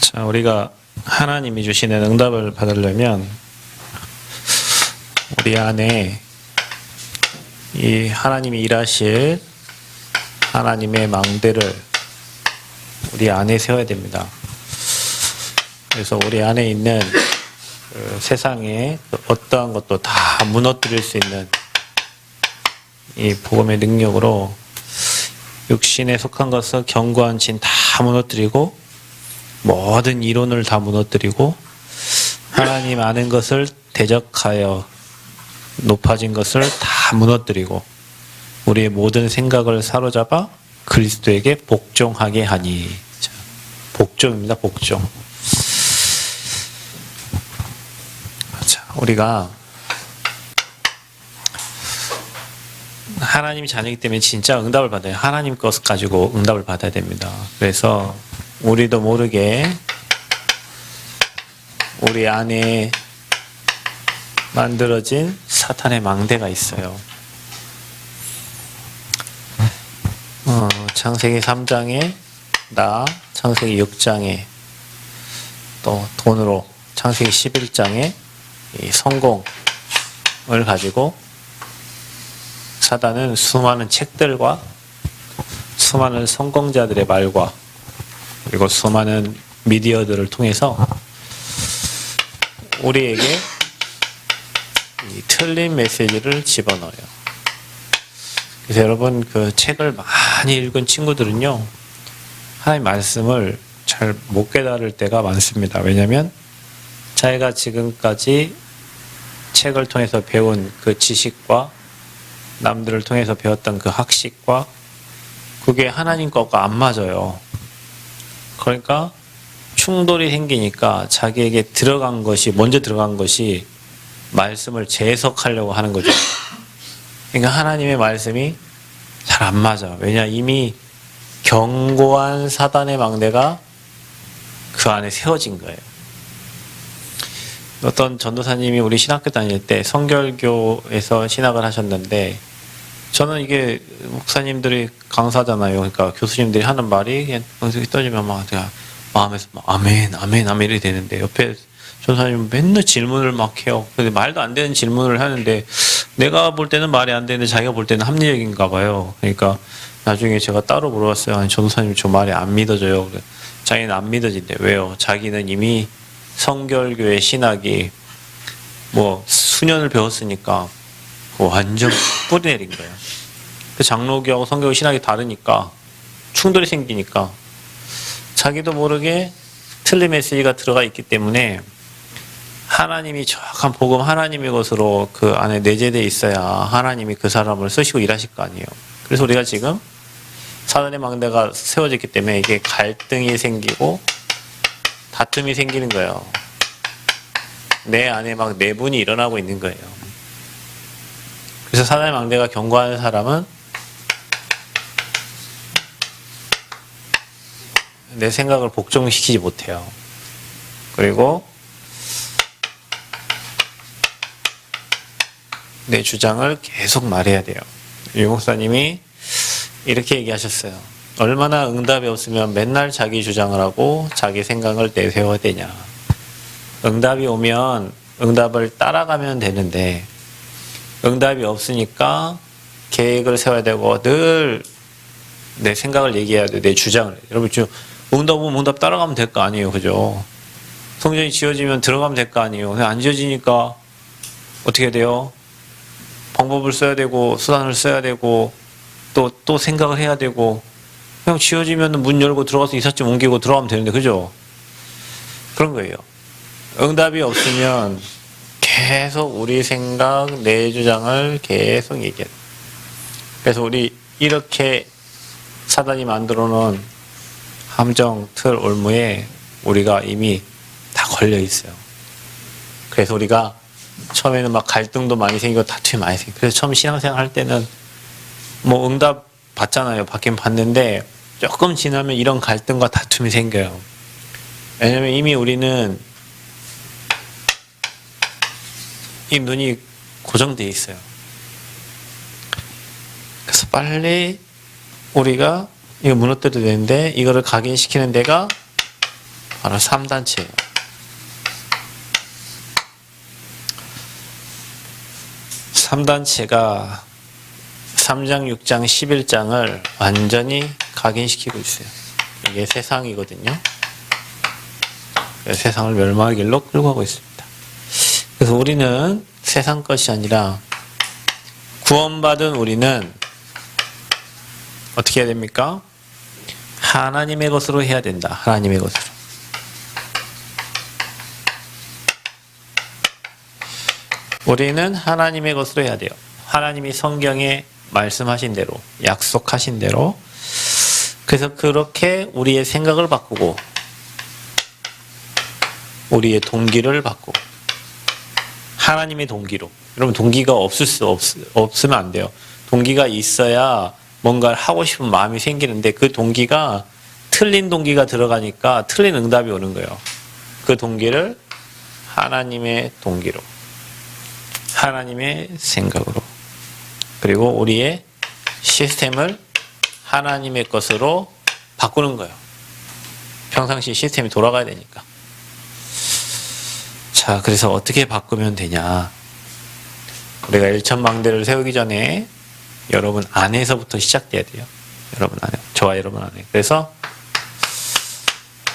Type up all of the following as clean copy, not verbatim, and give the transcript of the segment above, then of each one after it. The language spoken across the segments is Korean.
자, 우리가 하나님이 주시는 응답을 받으려면 우리 안에 이 하나님이 일하실 하나님의 망대를 우리 안에 세워야 됩니다. 그래서 우리 안에 있는 그 세상에 어떠한 것도 다 무너뜨릴 수 있는 이 복음의 능력으로 육신에 속한 것을 견고한 진 다 무너뜨리고 모든 이론을 다 무너뜨리고 하나님 아는 것을 대적하여 높아진 것을 다 무너뜨리고 우리의 모든 생각을 사로잡아 그리스도에게 복종하게 하니. 자, 복종입니다. 복종. 자, 우리가 하나님 자녀이기 때문에 진짜 응답을 받아요. 하나님 것 가지고 응답을 받아야 됩니다. 그래서 우리도 모르게 우리 안에 만들어진 사탄의 망대가 있어요. 창세기 3장에 나, 창세기 6장에 또 돈으로 창세기 11장에 이 성공을 가지고 사단은 수많은 책들과 수많은 성공자들의 말과 그리고 수많은 미디어들을 통해서 우리에게 이 틀린 메시지를 집어넣어요. 그래서 여러분 그 책을 많이 읽은 친구들은요, 하나님 말씀을 잘 못 깨달을 때가 많습니다. 왜냐하면 자기가 지금까지 책을 통해서 배운 그 지식과 남들을 통해서 배웠던 그 학식과 그게 하나님 것과 안 맞아요. 그러니까 충돌이 생기니까 자기에게 먼저 들어간 것이 말씀을 재해석하려고 하는 거죠. 그러니까 하나님의 말씀이 잘 안 맞아. 왜냐, 이미 견고한 사단의 망대가 그 안에 세워진 거예요. 어떤 전도사님이 우리 신학교 다닐 때 성결교에서 신학을 하셨는데, 저는 이게 목사님들이 강사잖아요. 그러니까 교수님들이 하는 말이 그냥 떠지면 막 제가 마음에서 막 아멘, 아멘, 아멘 이렇게 되는데 옆에 전도사님은 맨날 질문을 막 해요. 근데 말도 안 되는 질문을 하는데 내가 볼 때는 말이 안 되는데 자기가 볼 때는 합리적인가 봐요. 그러니까 나중에 제가 따로 물어봤어요. 아니, 전도사님 저 말이 안 믿어져요. 자기는 안 믿어진대. 왜요? 자기는 이미 성결교의 신학이 뭐 수년을 배웠으니까 완전 뿌리 내린 거예요. 그 장로교하고 성교교 신학이 다르니까 충돌이 생기니까 자기도 모르게 틀린 메시지가 들어가 있기 때문에 하나님이 정확한 복음 하나님의 것으로 그 안에 내재되어 있어야 하나님이 그 사람을 쓰시고 일하실 거 아니에요. 그래서 우리가 지금 사단의 망대가 세워졌기 때문에 이게 갈등이 생기고 다툼이 생기는 거예요. 내 안에 막 내분이 일어나고 있는 거예요. 그래서 사단의 망대가 견고한 사람은 내 생각을 복종시키지 못해요. 그리고 내 주장을 계속 말해야 돼요. 유 목사님이 이렇게 얘기하셨어요. 얼마나 응답이 없으면 맨날 자기 주장을 하고 자기 생각을 내세워야 되냐. 응답이 오면 응답을 따라가면 되는데 응답이 없으니까 계획을 세워야 되고 늘 내 생각을 얘기해야 돼. 내 주장을. 여러분 지금 응답 오면 응답 따라가면 될 거 아니에요. 그죠? 성전이 지어지면 들어가면 될 거 아니에요. 그냥 안 지어지니까 어떻게 돼요? 방법을 써야 되고 수단을 써야 되고 또 생각을 해야 되고 그냥 지어지면 문 열고 들어가서 이삿짐 옮기고 들어가면 되는데 그죠? 그런 거예요. 응답이 없으면 계속 우리 생각, 내 주장을 계속 얘기해요. 그래서 우리 이렇게 사단이 만들어 놓은 함정, 틀, 올무에 우리가 이미 다 걸려 있어요. 그래서 우리가 처음에는 막 갈등도 많이 생기고 다툼이 많이 생기고 그래서 처음 신앙생활 할 때는 뭐 응답 받잖아요. 받긴 받는데 조금 지나면 이런 갈등과 다툼이 생겨요. 왜냐면 이미 우리는 이 눈이 고정되어 있어요. 그래서 빨리 우리가 이거 무너뜨려야 되는데 이거를 각인시키는 데가 바로 3단체예요. 3단체가 3장, 6장, 11장을 완전히 각인시키고 있어요. 이게 세상이거든요. 세상을 멸망의 길로 끌고 가고 있습니다. 그래서 우리는 세상 것이 아니라 구원받은 우리는 어떻게 해야 됩니까? 하나님의 것으로 해야 된다. 하나님의 것으로. 우리는 하나님의 것으로 해야 돼요. 하나님이 성경에 말씀하신 대로, 약속하신 대로. 그래서 그렇게 우리의 생각을 바꾸고 우리의 동기를 바꾸고 하나님의 동기로. 여러분 동기가 없으면 안 돼요. 동기가 있어야 뭔가를 하고 싶은 마음이 생기는데 그 동기가 틀린 동기가 들어가니까 틀린 응답이 오는 거예요. 그 동기를 하나님의 동기로, 하나님의 생각으로, 그리고 우리의 시스템을 하나님의 것으로 바꾸는 거예요. 평상시 시스템이 돌아가야 되니까. 자, 그래서 어떻게 바꾸면 되냐? 우리가 일천망대를 세우기 전에 여러분 안에서부터 시작돼야 돼요. 여러분 안에, 저와 여러분 안에. 그래서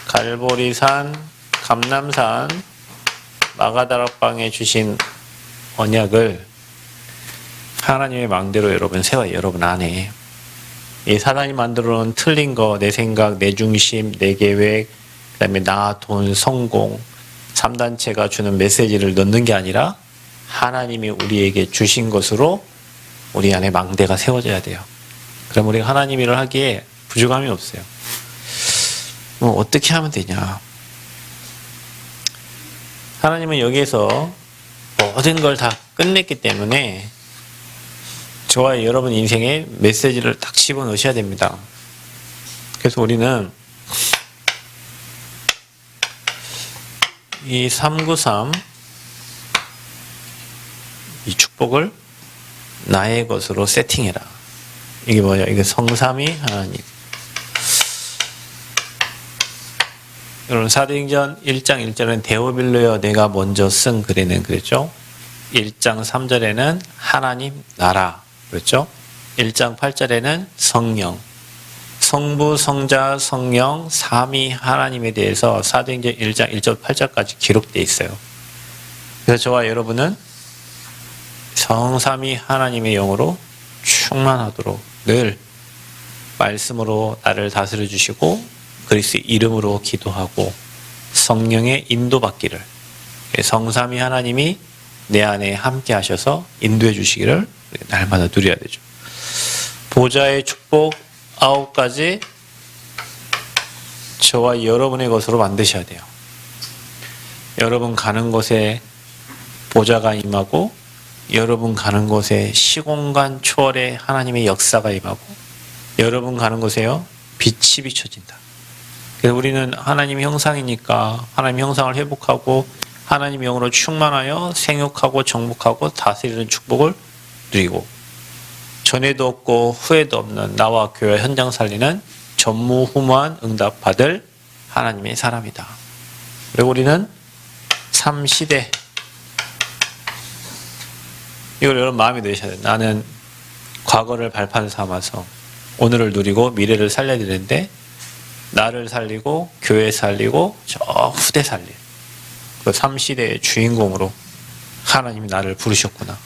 갈보리산, 감남산, 마가다락방에 주신 언약을 하나님의 망대로 여러분 세워요. 여러분 안에. 이 사단이 만들어 놓은 틀린 거, 내 생각, 내 중심, 내 계획, 그 다음에 나, 돈, 성공, 3단체가 주는 메시지를 넣는 게 아니라 하나님이 우리에게 주신 것으로 우리 안에 망대가 세워져야 돼요. 그럼 우리가 하나님 일을 하기에 부족함이 없어요. 어떻게 하면 되냐? 하나님은 여기에서 모든 걸 다 끝냈기 때문에 저와 여러분 인생에 메시지를 딱 집어넣으셔야 됩니다. 그래서 우리는 이 393, 이 축복을 나의 것으로 세팅해라. 이게 뭐냐? 이게 성삼위 하나님. 여러분 사도행전 1장 1절은 데오빌로여 내가 먼저 쓴 글에는 그랬죠. 1장 3절에는 하나님 나라 그랬죠. 1장 8절에는 성령, 성부, 성자, 성령, 삼위 하나님에 대해서 사도행전 1장 1절 8절까지 기록되어 있어요. 그래서 저와 여러분은 성삼위 하나님의 영으로 충만하도록 늘 말씀으로 나를 다스려 주시고 그리스도의 이름으로 기도하고 성령의 인도받기를, 성삼위 하나님이 내 안에 함께 하셔서 인도해 주시기를 날마다 누려야 되죠. 보좌의 축복 9가지 저와 여러분의 것으로 만드셔야 돼요. 여러분 가는 곳에 보좌가 임하고 여러분 가는 곳에 시공간 초월의 하나님의 역사가 임하고 여러분 가는 곳에요 빛이 비춰진다. 그래서 우리는 하나님의 형상이니까 하나님의 형상을 회복하고 하나님의 영으로 충만하여 생육하고 정복하고 다스리는 축복을 누리고 전에도 없고 후에도 없는 나와 교회 현장 살리는 전무후무한 응답받을 하나님의 사람이다. 그리고 우리는 3시대, 이걸 여러분 마음에 넣으셔야 돼요. 나는 과거를 발판 삼아서 오늘을 누리고 미래를 살려야 되는데 나를 살리고 교회 살리고 저 후대 살릴 그 3시대의 주인공으로 하나님이 나를 부르셨구나.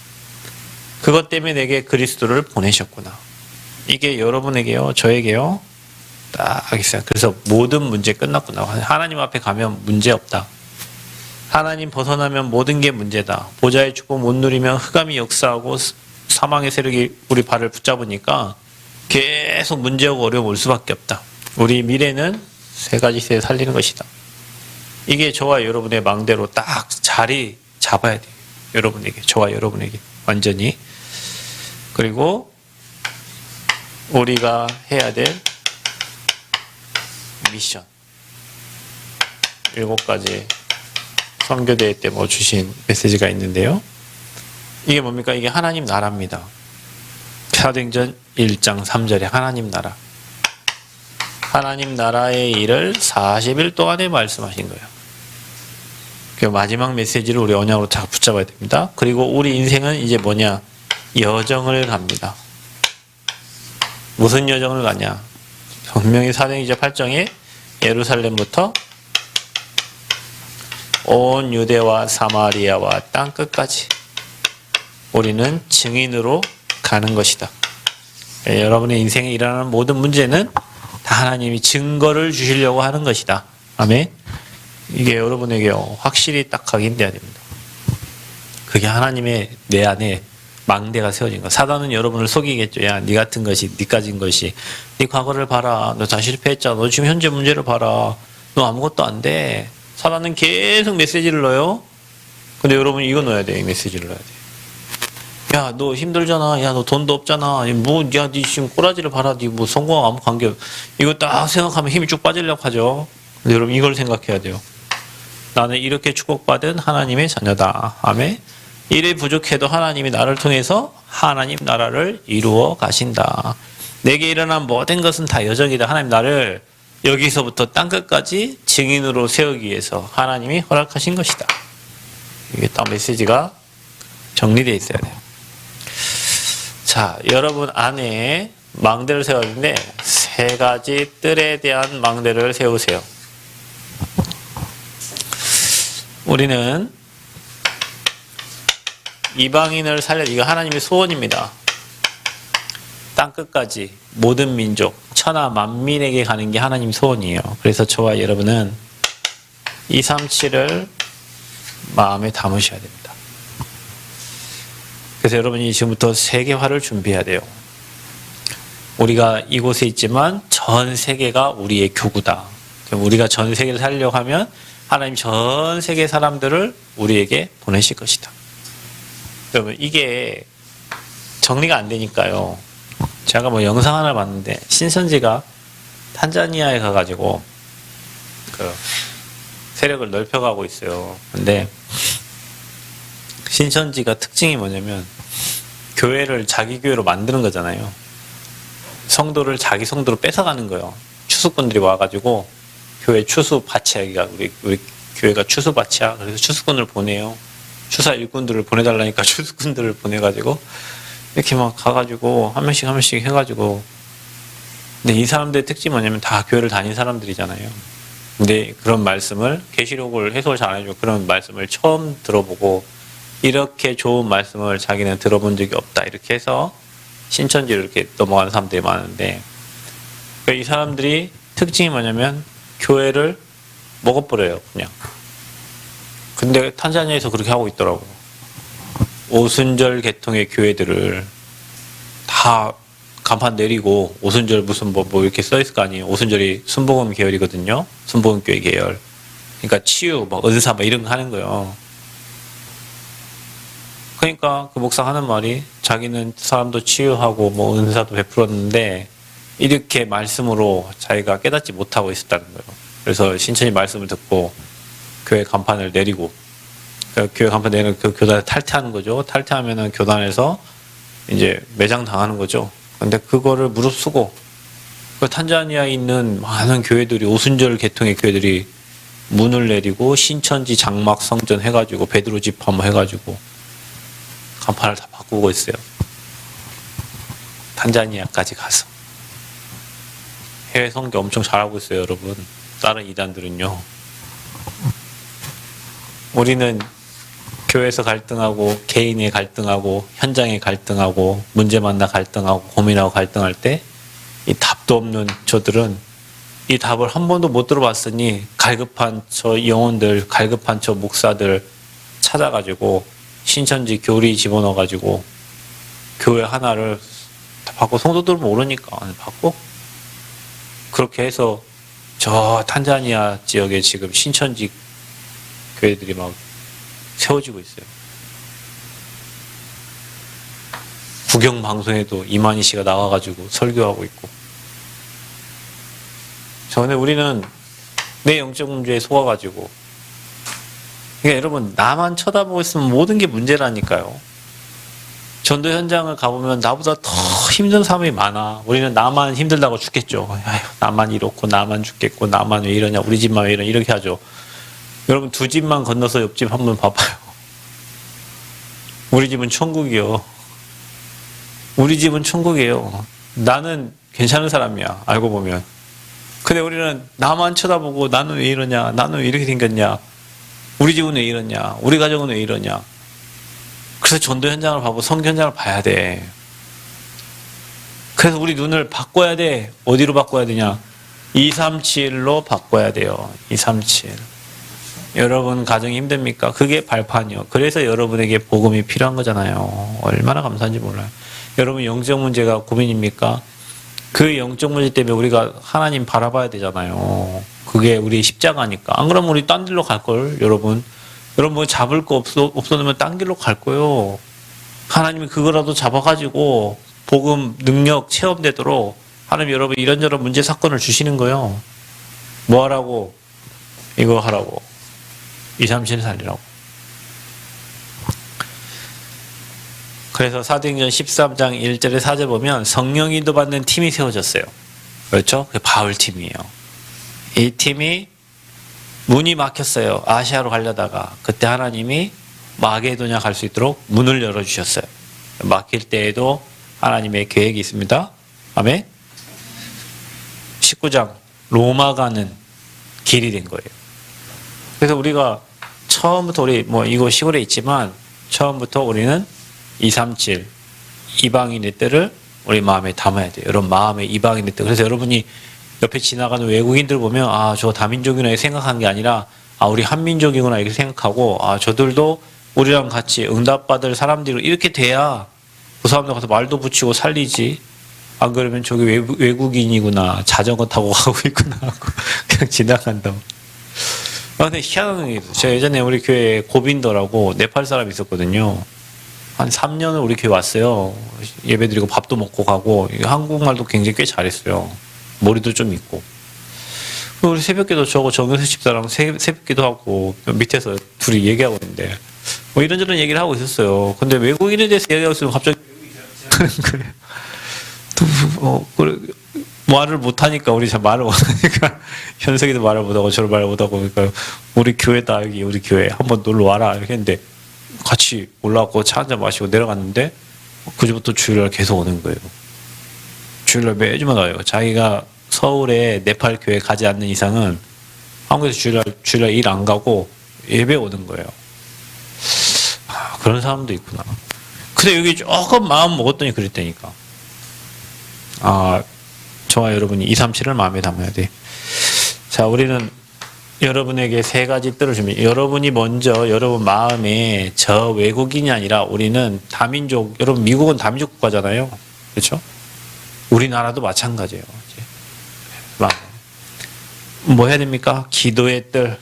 그것 때문에 내게 그리스도를 보내셨구나. 이게 여러분에게요 저에게요 딱 있어요. 그래서 모든 문제 끝났구나. 하나님 앞에 가면 문제 없다. 하나님 벗어나면 모든 게 문제다. 보좌의 축복 못 누리면 흑암이 역사하고 사망의 세력이 우리 발을 붙잡으니까 계속 문제하고 어려움 올 수밖에 없다. 우리 미래는 3가지 세대 살리는 것이다. 이게 저와 여러분의 망대로 딱 자리 잡아야 돼요. 여러분에게, 저와 여러분에게 완전히. 그리고 우리가 해야 될 미션 7가지 선교대회 때 주신 메시지가 있는데요. 이게 뭡니까? 이게 하나님 나라입니다. 사도행전 1장 3절에 하나님 나라. 하나님 나라의 일을 40일 동안에 말씀하신 거예요. 그 마지막 메시지를 우리 언약으로 잘 붙잡아야 됩니다. 그리고 우리 인생은 이제 뭐냐? 여정을 갑니다. 무슨 여정을 가냐? 분명히 사도행전 8장에 예루살렘부터 온 유대와 사마리아와 땅 끝까지 우리는 증인으로 가는 것이다. 여러분의 인생에 일어나는 모든 문제는 다 하나님이 증거를 주시려고 하는 것이다. 아멘. 이게 여러분에게 확실히 딱 각인돼야 됩니다. 그게 하나님의 내 안에 망대가 세워진 거. 사단은 여러분을 속이겠죠. 야, 네 같은 것이, 네 가진 것이, 네 과거를 봐라. 너 다 실패했잖아. 너 지금 현재 문제를 봐라. 너 아무것도 안 돼. 사단은 계속 메시지를 넣어요. 근데 여러분 이거 넣어야 돼. 이 메시지를 넣어야 돼. 야, 너 힘들잖아. 야, 너 돈도 없잖아. 뭐, 야, 네 지금 꼬라지를 봐라. 네 뭐 성공하고 아무 관계. 이거 딱 생각하면 힘이 쭉 빠지려고 하죠. 근데 여러분 이걸 생각해야 돼요. 나는 이렇게 축복받은 하나님의 자녀다. 아멘. 일에 부족해도 하나님이 나를 통해서 하나님 나라를 이루어 가신다. 내게 일어난 모든 것은 다 여정이다. 하나님 나를 여기서부터 땅끝까지 증인으로 세우기 위해서 하나님이 허락하신 것이다. 이게 딱 메시지가 정리되어 있어야 돼요. 자, 여러분 안에 망대를 세웠는데 세 가지 뜰에 대한 망대를 세우세요. 우리는 이방인을 살려, 이거 하나님의 소원입니다. 땅끝까지 모든 민족, 천하 만민에게 가는 게 하나님 소원이에요. 그래서 저와 여러분은 237을 마음에 담으셔야 됩니다. 그래서 여러분이 지금부터 세계화를 준비해야 돼요. 우리가 이곳에 있지만 전 세계가 우리의 교구다. 우리가 전 세계를 살려고 하면 하나님 전 세계 사람들을 우리에게 보내실 것이다. 여러분 이게 정리가 안 되니까요. 제가 뭐 영상 하나 봤는데 신천지가 탄자니아에 가가지고 그 세력을 넓혀가고 있어요. 근데 신천지가 특징이 뭐냐면 교회를 자기 교회로 만드는 거잖아요. 성도를 자기 성도로 뺏어가는 거예요. 추수꾼들이 와가지고 교회 추수밭이야. 여기가 우리 교회가 추수밭이야. 그래서 추수꾼을 보내요. 추사 일꾼들을 보내달라니까 추수꾼들을 보내가지고 이렇게 막 가가지고 한 명씩 해가지고. 근데 이 사람들의 특징이 뭐냐면 다 교회를 다닌 사람들이잖아요. 근데 그런 말씀을 계시록을 해석을 잘 안 해주고 그런 말씀을 처음 들어보고 이렇게 좋은 말씀을 자기는 들어본 적이 없다 이렇게 해서 신천지를 이렇게 넘어가는 사람들이 많은데, 그러니까 이 사람들이 특징이 뭐냐면 교회를 먹어버려요 그냥. 근데 탄자니아에서 그렇게 하고 있더라고. 오순절 계통의 교회들을 다 간판 내리고, 오순절 무슨 뭐 이렇게 써있을 거 아니에요. 오순절이 순복음 계열이거든요. 순복음 교회 계열. 그러니까 치유, 뭐 은사 뭐 이런 거 하는 거예요. 그러니까 그 목사 하는 말이 자기는 사람도 치유하고 뭐 은사도 베풀었는데 이렇게 말씀으로 자기가 깨닫지 못하고 있었다는 거예요. 그래서 신천지 말씀을 듣고 교회 간판을 내리고, 그러니까 교회 간판 내리는 그 교단을 탈퇴하는 거죠. 탈퇴하면은 교단에서 이제 매장 당하는 거죠. 근데 그거를 무릅쓰고 그 탄자니아에 있는 많은 교회들이, 오순절 계통의 교회들이 문을 내리고 신천지 장막 성전 해가지고 베드로 집합 해가지고 간판을 다 바꾸고 있어요. 탄자니아까지 가서 해외 선교 엄청 잘하고 있어요, 여러분. 다른 이단들은요. 우리는 교회에서 갈등하고 개인이 갈등하고 현장에 갈등하고 문제 만나 갈등하고 고민하고 갈등할 때 이 답도 없는 저들은 이 답을 한 번도 못 들어봤으니 갈급한 저 영혼들, 갈급한 저 목사들 찾아가지고 신천지 교리 집어넣어가지고 교회 하나를 다 바꿔. 성도들은 모르니까 바꿔. 그렇게 해서 저 탄자니아 지역에 지금 신천지 교회들이 막 세워지고 있어요. 국영 방송에도 이만희 씨가 나와가지고 설교하고 있고. 전에 우리는 내 영적 문제에 속아가지고, 그러니까 여러분 나만 쳐다보고 있으면 모든 게 문제라니까요. 전도 현장을 가보면 나보다 더 힘든 사람이 많아. 우리는 나만 힘들다고 죽겠죠. 아휴, 나만 이렇고 나만 죽겠고 나만 왜 이러냐, 우리 집만 왜 이러냐, 이렇게 하죠. 여러분, 두 집만 건너서 옆집 한번 봐봐요. 우리 집은 천국이요. 우리 집은 천국이에요. 나는 괜찮은 사람이야, 알고 보면. 근데 우리는 나만 쳐다보고 나는 왜 이러냐, 나는 왜 이렇게 생겼냐, 우리 집은 왜 이러냐, 우리 가정은 왜 이러냐. 그래서 전도 현장을 봐보고 선교 현장을 봐야 돼. 그래서 우리 눈을 바꿔야 돼. 어디로 바꿔야 되냐? 237로 바꿔야 돼요. 237. 여러분 가정이 힘듭니까? 그게 발판이요. 그래서 여러분에게 복음이 필요한 거잖아요. 얼마나 감사한지 몰라요. 여러분 영적 문제가 고민입니까? 그 영적 문제 때문에 우리가 하나님 바라봐야 되잖아요. 그게 우리의 십자가니까. 안 그러면 우리 딴 길로 갈걸, 여러분. 여러분 뭐 잡을 거 없어놓으면 딴 길로 갈 거예요. 하나님이 그거라도 잡아가지고 복음 능력 체험되도록 하나님 여러분 이런저런 문제 사건을 주시는 거예요. 뭐 하라고? 이거 하라고. 237 살리라고. 그래서 사도행전 13장 1절에 4절 보면 성령 인도받는 팀이 세워졌어요. 그렇죠? 그게 바울 팀이에요. 이 팀이 문이 막혔어요. 아시아로 가려다가. 그때 하나님이 마게도냐 갈 수 있도록 문을 열어주셨어요. 막힐 때에도 하나님의 계획이 있습니다. 아멘. 19장 로마 가는 길이 된 거예요. 그래서 우리가 처음부터 우리 뭐 이거 시골에 있지만 처음부터 우리는 237 이방인의 뜻을 우리 마음에 담아야 돼요. 여러분 마음에 이방인의 뜻. 그래서 여러분이 옆에 지나가는 외국인들 보면 아, 저 다민족이구나 생각한 게 아니라 아, 우리 한민족이구나 이렇게 생각하고 아, 저들도 우리랑 같이 응답받을 사람들이 이렇게 돼야 그 사람들 가서 말도 붙이고 살리지. 안 그러면 저기 외국인이구나, 자전거 타고 가고 있구나 하고 그냥 지나간다고. 아, 근데 희한한 게 있어요. 제가 예전에 우리 교회에 고빈더라고 네팔 사람이 있었거든요. 한 3년을 우리 교회 왔어요. 예배드리고 밥도 먹고 가고 한국말도 굉장히 꽤 잘했어요. 머리도 좀 있고. 우리 새벽기도 저거 정영수 집사랑 새벽기도 하고 밑에서 둘이 얘기하고 있는데 뭐 이런저런 얘기를 하고 있었어요. 근데 외국인에 대해서 얘기하고 있으면 갑자기 그래. 그래. 말을 못하니까 우리 잘 말을 못하니까 현석이도 말을 못하고 저를 말을 못하고 그러니까 우리 교회다, 여기 우리 교회 한번 놀러 와라 이렇게 했는데 같이 올라왔고 차 한잔 마시고 내려갔는데 그제부터 주일날 계속 오는 거예요. 주일날 매주마다 와요. 자기가 서울에 네팔 교회 가지 않는 이상은 한국에서 주일날 일 안 가고 예배 오는 거예요. 아, 그런 사람도 있구나. 근데 여기 조금 마음 먹었더니 그랬다니까. 아, 저와 여러분이 237을 마음에 담아야 돼. 자, 우리는 여러분에게 세 가지 뜻을 줍니다. 여러분이 먼저 여러분 마음에 저 외국인이 아니라 우리는 다민족, 여러분 미국은 다민족 국가잖아요. 그렇죠? 우리나라도 마찬가지예요. 뭐 해야 됩니까? 기도의 뜰.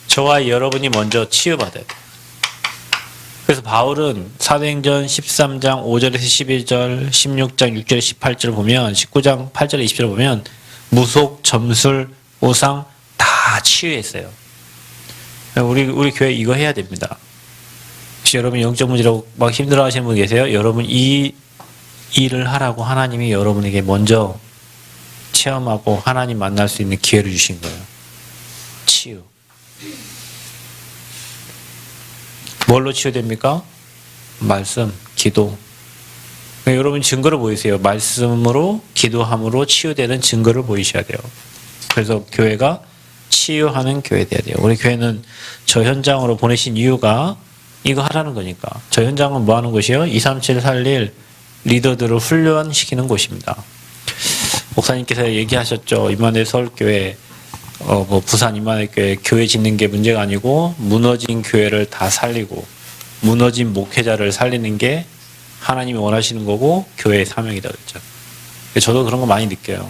저와 여러분이 먼저 치유받아야 돼요. 그래서 바울은 사도행전 13장 5절에서 11절, 16장 6절에서 18절 보면 19장 8절에 20절 보면 무속, 점술, 우상 다 치유했어요. 우리 교회 이거 해야 됩니다. 혹시 여러분 영적 문제로 막 힘들어하시는 분 계세요? 여러분 이 일을 하라고 하나님이 여러분에게 먼저 체험하고 하나님 만날 수 있는 기회를 주신 거예요. 치유. 뭘로 치유됩니까? 말씀, 기도. 그러니까 여러분 증거를 보이세요. 말씀으로, 기도함으로 치유되는 증거를 보이셔야 돼요. 그래서 교회가 치유하는 교회 돼야 돼요. 우리 교회는 저 현장으로 보내신 이유가 이거 하라는 거니까. 저 현장은 뭐 하는 곳이요? 237 살릴 리더들을 훈련시키는 곳입니다. 목사님께서 얘기하셨죠. 임마누엘 서울교회, 부산 임마누엘 교회 짓는 게 문제가 아니고 무너진 교회를 다 살리고 무너진 목회자를 살리는 게 하나님이 원하시는 거고 교회의 사명이다 그랬죠. 저도 그런 거 많이 느껴요.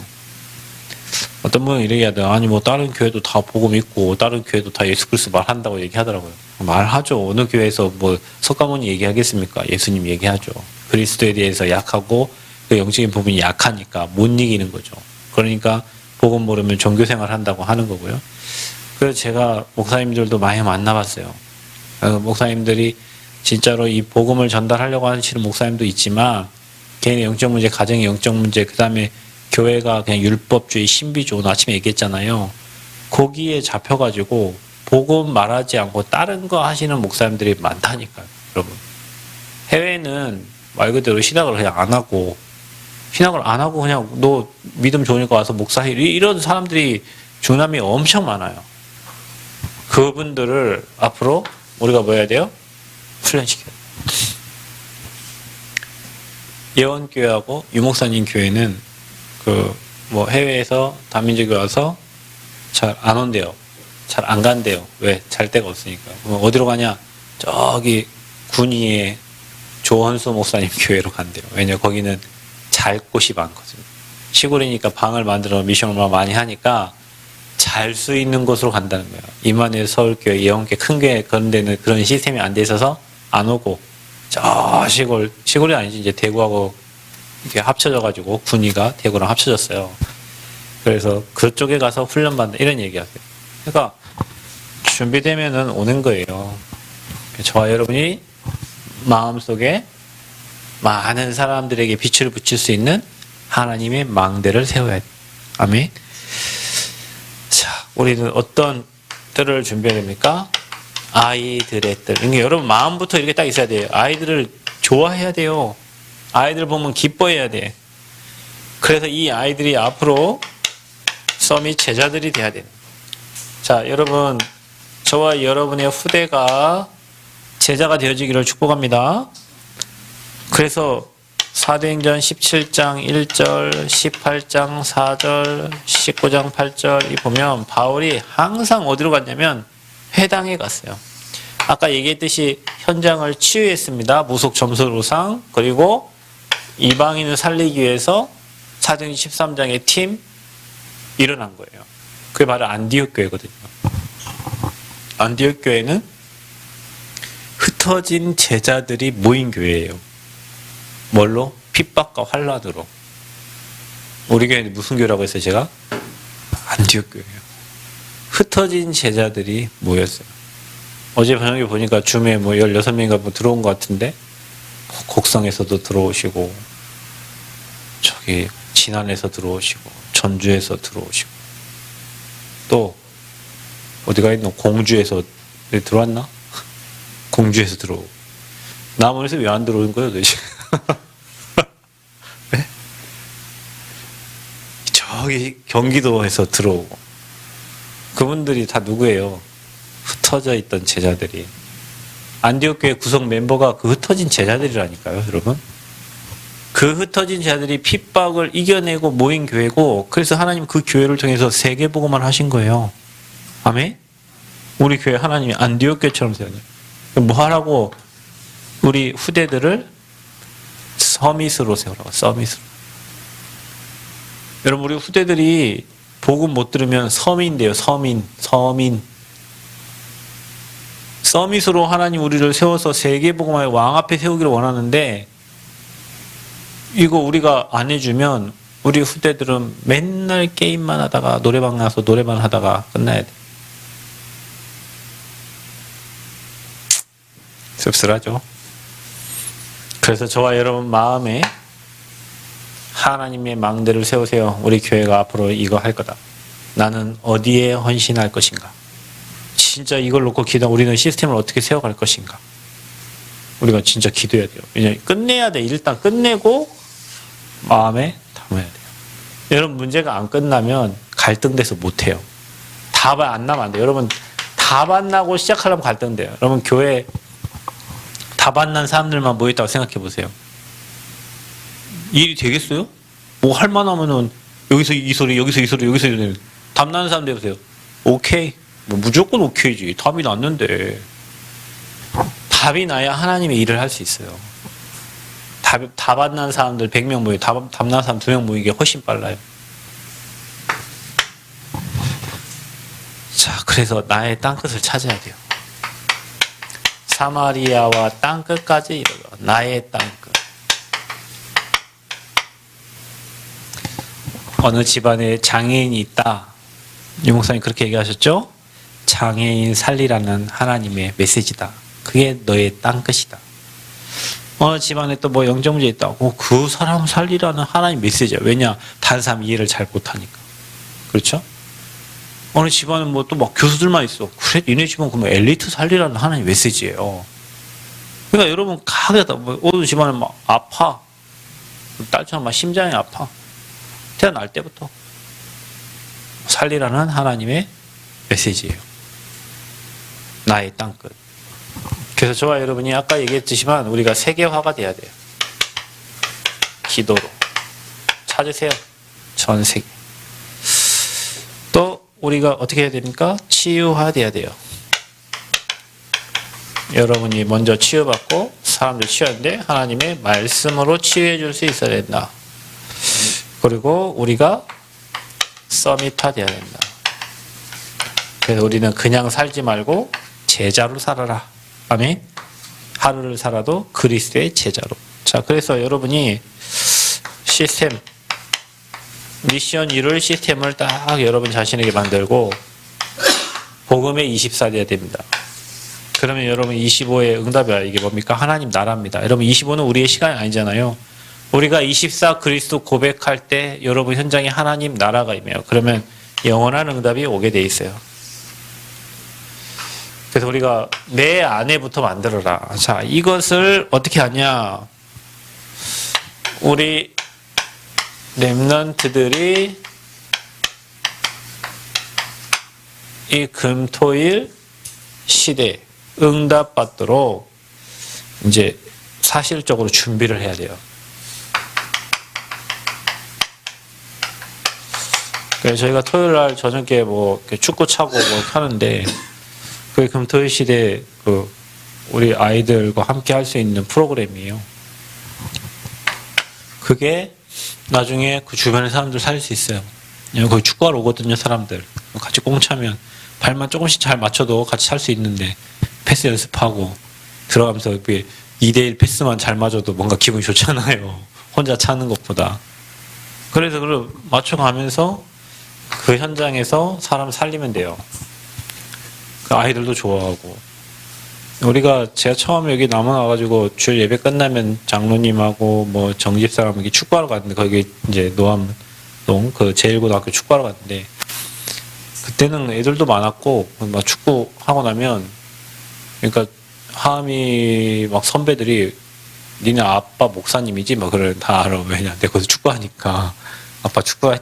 어떤 분은 이렇게 하더라고요. 아니 뭐 다른 교회도 다 복음 있고 다른 교회도 다 예수 그리스도 말한다고 얘기하더라고요. 말하죠. 어느 교회에서 뭐 석가모니 얘기하겠습니까? 예수님 얘기하죠. 그리스도에 대해서 약하고 그 영적인 부분이 약하니까 못 이기는 거죠. 그러니까 복음 모르면 종교생활 한다고 하는 거고요. 그래서 제가 목사님들도 많이 만나봤어요. 목사님들이 진짜로 이 복음을 전달하려고 하시는 목사님도 있지만 개인의 영적 문제, 가정의 영적 문제, 그 다음에 교회가 그냥 율법주의, 신비주의 오늘 아침에 얘기했잖아요. 거기에 잡혀가지고 복음 말하지 않고 다른 거 하시는 목사님들이 많다니까요. 여러분. 해외는 말 그대로 신학을 그냥 안 하고 그냥 너 믿음 좋으니까 와서 목사해. 이런 사람들이 중남미 엄청 많아요. 그분들을 앞으로 우리가 뭐 해야 돼요? 훈련시켜야 돼요. 예원교회하고 유목사님 교회는 해외에서 다민족이 와서 잘 안 온대요. 잘 안 간대요. 왜? 잘 데가 없으니까. 어디로 가냐? 저기 군위에 조헌수 목사님 교회로 간대요. 왜냐 거기는 잘 곳이 많거든요. 시골이니까 방을 만들어 미션을 많이 하니까 잘 수 있는 곳으로 간다는 거예요. 임안의 서울교회, 예원교회, 큰 교회 그런 데는 그런 시스템이 안 돼 있어서 안 오고 저 시골이 아니지 이제 대구하고 이렇게 합쳐져가지고 군위가 대구랑 합쳐졌어요. 그래서 그쪽에 가서 훈련받는다 이런 얘기하세요. 그러니까 준비되면은 오는 거예요. 저와 여러분이 마음속에 많은 사람들에게 빛을 붙일 수 있는 하나님의 망대를 세워야 돼. 아멘. 자, 우리는 어떤 뜰을 준비해야 됩니까? 아이들의 뜰. 그러니까 여러분 마음부터 이렇게 딱 있어야 돼요. 아이들을 좋아해야 돼요. 아이들 보면 기뻐해야 돼. 그래서 이 아이들이 앞으로 서밋 제자들이 돼야 돼요. 자, 여러분 저와 여러분의 후대가 제자가 되어지기를 축복합니다. 그래서 사도행전 17장 1절, 18장 4절, 19장 8절 이 보면 바울이 항상 어디로 갔냐면 회당에 갔어요. 아까 얘기했듯이 현장을 치유했습니다. 무속 점수로상. 그리고 이방인을 살리기 위해서 사도행전 13장의 팀 일어난 거예요. 그게 바로 안디옥 교회거든요. 안디옥 교회는 흩어진 제자들이 모인 교회예요. 뭘로? 핍박과 환란으로. 우리 교회는 무슨 교회라고 했어요, 제가? 안디옥 교회예요. 흩어진 제자들이 모였어요. 어제 저녁에 보니까 줌에 16명인가 들어온 것 같은데, 곡성에서도 들어오시고, 저기, 진안에서 들어오시고, 전주에서 들어오시고, 또, 어디가 있노? 공주에서 들어왔나? 공주에서 들어오고. 남원에서 왜 안 들어오는 거예요, 도대체? 네? 저기 경기도에서 들어오고. 그분들이 다 누구예요? 흩어져 있던 제자들이. 안디옥 교회 구성 멤버가 그 흩어진 제자들이라니까요, 여러분. 그 흩어진 제자들이 핍박을 이겨내고 모인 교회고, 그래서 하나님 그 교회를 통해서 세계복음을 하신 거예요. 아멘? 우리 교회 하나님이 안디옥 교회처럼 세워요. 뭐 하라고? 우리 후대들을 서밋으로 세우라고, 서밋으로. 여러분, 우리 후대들이 복음 못 들으면 서민돼요, 서민. 서밋으로 하나님 우리를 세워서 세계복음화의 왕 앞에 세우기를 원하는데, 이거 우리가 안 해주면 우리 후대들은 맨날 게임만 하다가 노래방 가서 노래만 하다가 끝나야 돼. 씁쓸하죠. 그래서 저와 여러분 마음에 하나님의 망대를 세우세요. 우리 교회가 앞으로 이거 할 거다. 나는 어디에 헌신할 것인가? 진짜 이걸 놓고 기도, 우리는 시스템을 어떻게 세워갈 것인가? 우리가 진짜 기도해야 돼요. 왜냐하면 끝내야 돼. 일단 끝내고 마음에 담아야 돼요. 여러분 문제가 안 끝나면 갈등돼서 못해요. 답 안 나면 안 돼요. 여러분 답 안 나고 시작하려면 갈등돼요. 여러분 교회 답 안 난 사람들만 모였다고 생각해 보세요. 일이 되겠어요? 뭐 할 만하면은 여기서 이 소리, 여기서 이 소리, 여기서 이 소리. 답 나는 사람들 해보세요. 오케이. 뭐 무조건 오케이지. 답이 났는데. 답이 나야 하나님의 일을 할 수 있어요. 답 안 난 사람들 100명 모이고 답 난 사람 2명 모이기 훨씬 빨라요. 자, 그래서 나의 땅끝을 찾아야 돼요. 사마리아와 땅끝까지 이르러 나의 땅끝. 어느 집안에 장애인이 있다. 유 목사님 그렇게 얘기하셨죠? 장애인 살리라는 하나님의 메시지다. 그게 너의 땅끝이다. 어느 집안에 또 뭐 영적 문제 있다고 그 사람 살리라는 하나님 메시지야. 왜냐? 다른 사람 이해를 잘 못하니까. 그렇죠? 어느 집안은 뭐 또 막 교수들만 있어. 그래, 니네 집안 그러면 엘리트 살리라는 하나님 메시지예요. 그러니까 여러분 가게다 뭐 어느 집안은 막 아파. 딸처럼 막 심장이 아파. 태어날 때부터 살리라는 하나님의 메시지예요. 나의 땅끝. 그래서 저와 여러분이 아까 얘기했지만 우리가 세계화가 돼야 돼요. 기도로 찾으세요. 전 세계. 또 우리가 어떻게 해야 됩니까? 치유화돼야 돼요. 여러분이 먼저 치유받고 사람들 치유하는데 하나님의 말씀으로 치유해 줄 수 있어야 된다. 그리고 우리가 서밋화돼야 된다. 그래서 우리는 그냥 살지 말고 제자로 살아라. 아멘. 하루를 살아도 그리스도의 제자로. 자, 그래서 여러분이 시스템, 미션 이룰 시스템을 딱 여러분 자신에게 만들고 복음의 24 돼야 됩니다. 그러면 여러분 25의 응답이야. 이게 뭡니까? 하나님 나라입니다. 여러분 25는 우리의 시간이 아니잖아요. 우리가 24 그리스도 고백할 때 여러분 현장에 하나님 나라가 임해요. 그러면 영원한 응답이 오게 돼 있어요. 그래서 우리가 내 안에부터 만들어라. 자, 이것을 어떻게 하냐? 우리 렘넌트들이 이 금토일 시대 응답받도록 이제 사실적으로 준비를 해야 돼요. 그래서 저희가 토요일 날 저녁에 뭐 축구 차고 뭐 하는데 그 금토일 시대 그 우리 아이들과 함께 할 수 있는 프로그램이에요. 그게 나중에 그 주변의 사람들 살릴 수 있어요. 거기 축구하러 오거든요, 사람들. 같이 공차면 발만 조금씩 잘 맞춰도 같이 살 수 있는데 패스 연습하고 들어가면서 2대1 패스만 잘 맞아도 뭔가 기분이 좋잖아요. 혼자 차는 것보다. 그래서 그걸 맞춰가면서 그 현장에서 사람 살리면 돼요. 그 아이들도 좋아하고. 제가 처음에 여기 남원 와가지고 주일 예배 끝나면 장로님하고 뭐 정집사랑 이렇게 축구하러 갔는데 거기 이제 노암동 그 제1고등학교 축구하러 갔는데 그때는 애들도 많았고 막 축구하고 나면 그러니까 하미 막 선배들이 니네 아빠 목사님이지 막 그걸 다 알아. 왜냐 내가 거기서 축구하니까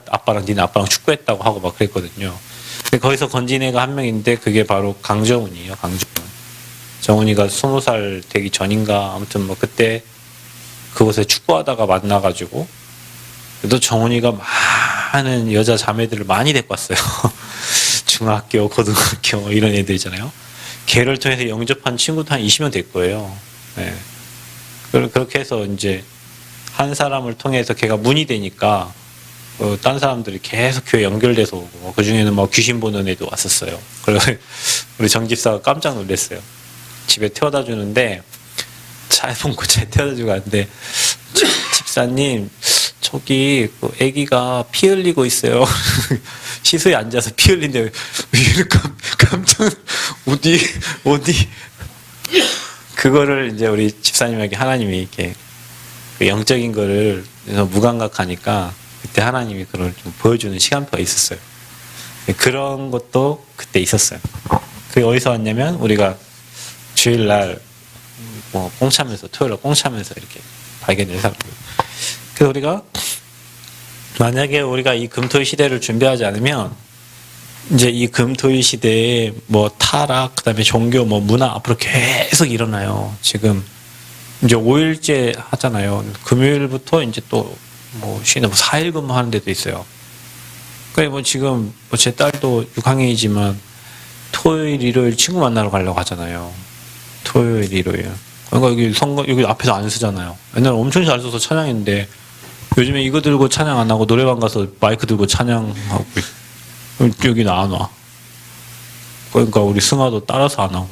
아빠랑 니네 아빠랑 축구했다고 하고 막 그랬거든요. 근데 거기서 건진 애가 한 명인데 그게 바로 강정훈이에요. 강정훈. 정훈이가 20살 되기 전인가 아무튼 뭐 그때 그곳에 축구하다가 만나가지고 또 정훈이가 많은 여자 자매들을 많이 데리고 왔어요. 중학교, 고등학교 이런 애들 있잖아요. 걔를 통해서 영접한 친구도 한 20명 될 거예요. 네. 그렇게 해서 이제 한 사람을 통해서 걔가 문이 되니까 딴 사람들이 계속 교회 연결돼서 오고 그 중에는 뭐 귀신 보는 애도 왔었어요. 그래서 우리 정집사가 깜짝 놀랐어요. 집에 태워다 주는데 차에 봉고 차에 태워다 주고 가는데 집사님 저기 아기가 피 흘리고 있어요. 시소에 앉아서 피 흘린데 깜짝 어디 그거를 이제 우리 집사님에게 하나님이 이렇게 영적인 거를 무감각하니까 그때 하나님이 그걸 좀 보여주는 시간표가 있었어요. 그런 것도 그때 있었어요. 그게 어디서 왔냐면 우리가 주일날 뭐 꽁차면서 토요일날 꽁차면서 이렇게 발견될 사람들. 그래서 우리가 만약에 우리가 이 금토일 시대를 준비하지 않으면 이제 이 금토일 시대에 뭐 타락 그다음에 종교 뭐 문화 앞으로 계속 일어나요. 지금 이제 5일째 하잖아요. 금요일부터 이제 또 뭐 쉬는 뭐 4일 근무하는 데도 있어요. 그러니까 뭐 지금 뭐 제 딸도 6학년이지만 토요일 일요일 친구 만나러 가려고 하잖아요. 토요일 일요일. 그러니까 여기 앞에서 안 쓰잖아요. 옛날에 엄청 잘 써서 찬양했는데 요즘에 이거 들고 찬양 안 하고 노래방 가서 마이크 들고 찬양하고 여기는 안 와. 그러니까 우리 승아도 따라서 안 하고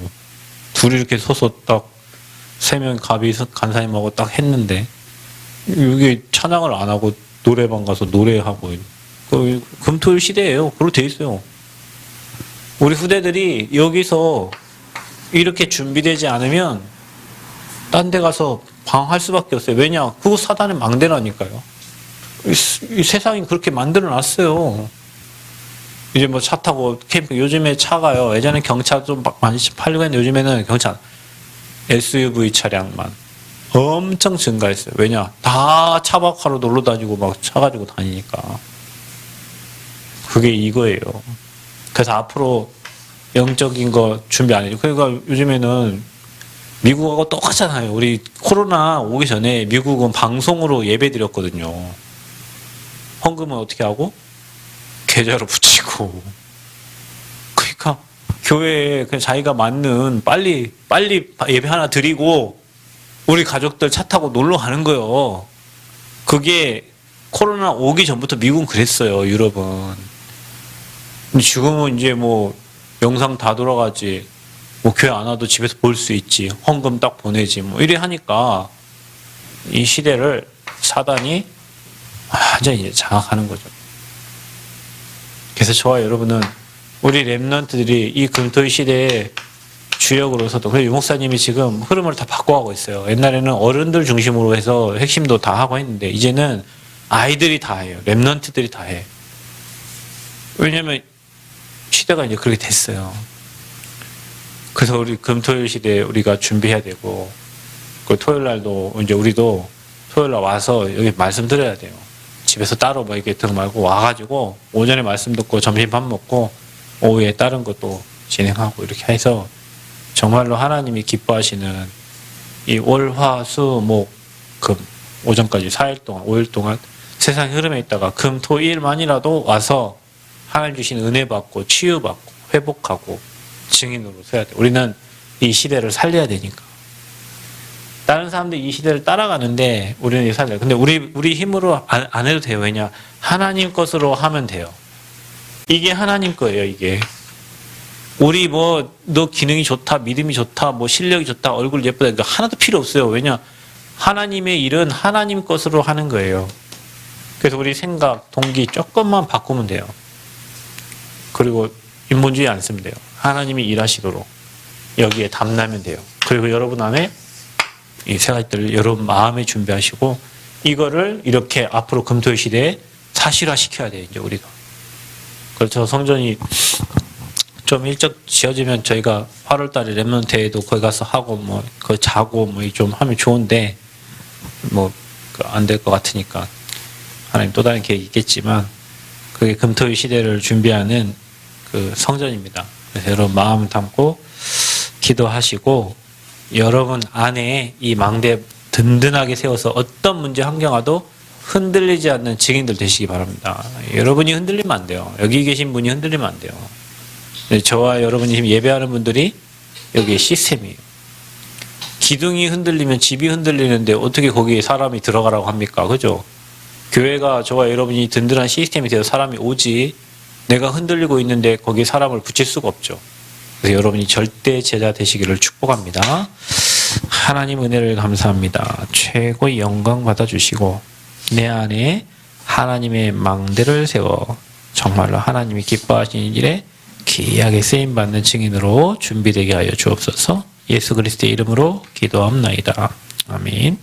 둘이 이렇게 서서 딱 3명 갑이 간사님하고 딱 했는데 여기 찬양을 안 하고 노래방 가서 노래하고 금토일 시대예요. 그렇게 돼 있어요. 우리 후대들이 여기서 이렇게 준비되지 않으면 딴 데 가서 방황할 수밖에 없어요. 왜냐? 그거 사단의 망대라니까요. 이 세상이 그렇게 만들어 놨어요. 이제 뭐 차 타고 캠핑, 요즘에 차가요. 예전에 경차 좀 많이 팔리고 했는데 요즘에는 경차 SUV 차량만 엄청 증가했어요. 왜냐? 다 차박하러 놀러 다니고 막 차 가지고 다니니까. 그게 이거예요. 그래서 앞으로 영적인 거 준비 안 해요. 그러니까 요즘에는 미국하고 똑같잖아요. 우리 코로나 오기 전에 미국은 방송으로 예배 드렸거든요. 헌금은 어떻게 하고? 계좌로 붙이고. 그러니까 교회에 그냥 자기가 맞는 빨리 예배 하나 드리고 우리 가족들 차 타고 놀러 가는 거예요. 그게 코로나 오기 전부터 미국은 그랬어요. 유럽은. 근데 지금은 이제 뭐 영상 다 돌아가지. 뭐 교회 안 와도 집에서 볼 수 있지. 헌금 딱 보내지. 뭐 이래 하니까 이 시대를 사단이 완전히 이제 장악하는 거죠. 그래서 저와 여러분은 우리 렘넌트들이 이 금토일 시대에 주역으로서도, 그래서 유 목사님이 지금 흐름을 다 바꿔가고 있어요. 옛날에는 어른들 중심으로 해서 핵심도 다 하고 했는데 이제는 아이들이 다 해요. 렘넌트들이 다 해. 왜냐면 시대가 이제 그렇게 됐어요. 그래서 우리 금토일 시대에 우리가 준비해야 되고, 그 토요일 날도 이제 우리도 토요일 날 와서 여기 말씀 드려야 돼요. 집에서 따로 뭐 이렇게 등 말고 와가지고 오전에 말씀 듣고 점심 밥 먹고 오후에 다른 것도 진행하고 이렇게 해서 정말로 하나님이 기뻐하시는 이 월, 화, 수, 목, 금 오전까지 4일 동안 5일 동안 세상 흐름에 있다가 금, 토, 일만이라도 와서 하나님 주신 은혜 받고 치유받고 회복하고 증인으로 서야 돼. 우리는 이 시대를 살려야 되니까. 다른 사람들이 이 시대를 따라가는데 우리는 이 살려요. 근데 우리 힘으로 안 해도 돼요. 왜냐? 하나님 것으로 하면 돼요. 이게 하나님 거예요, 이게. 우리 뭐, 너 기능이 좋다, 믿음이 좋다, 뭐 실력이 좋다, 얼굴 예쁘다, 이거 하나도 필요 없어요. 왜냐? 하나님의 일은 하나님 것으로 하는 거예요. 그래서 우리 생각, 동기 조금만 바꾸면 돼요. 그리고 인본주의 안 쓰면 돼요. 하나님이 일하시도록 여기에 담나면 돼요. 그리고 여러분 안에 이 세 가지들을 여러분 마음에 준비하시고 이거를 이렇게 앞으로 금토일 시대에 사실화 시켜야 돼요. 이제 우리가. 그렇죠. 성전이 좀 일찍 지어지면 저희가 8월 달에 렘넌트에도 거기 가서 하고 뭐 거기 자고 뭐 좀 하면 좋은데 뭐 안 될 것 같으니까 하나님 또 다른 계획이 있겠지만 그게 금토일 시대를 준비하는 그 성전입니다. 그래서 여러분 마음 담고 기도하시고 여러분 안에 이 망대 든든하게 세워서 어떤 문제 환경 와도 흔들리지 않는 증인들 되시기 바랍니다. 여러분이 흔들리면 안 돼요. 여기 계신 분이 흔들리면 안 돼요. 저와 여러분이 지금 예배하는 분들이 여기 시스템이에요. 기둥이 흔들리면 집이 흔들리는데 어떻게 거기에 사람이 들어가라고 합니까? 그죠? 교회가 저와 여러분이 든든한 시스템이 되어 사람이 오지 내가 흔들리고 있는데 거기에 사람을 붙일 수가 없죠. 그래서 여러분이 절대 제자 되시기를 축복합니다. 하나님 은혜를 감사합니다. 최고의 영광 받아주시고 내 안에 하나님의 망대를 세워 정말로 하나님이 기뻐하시는 일에 귀하게 쓰임받는 증인으로 준비되게 하여 주옵소서. 예수 그리스도의 이름으로 기도합나이다. 아멘.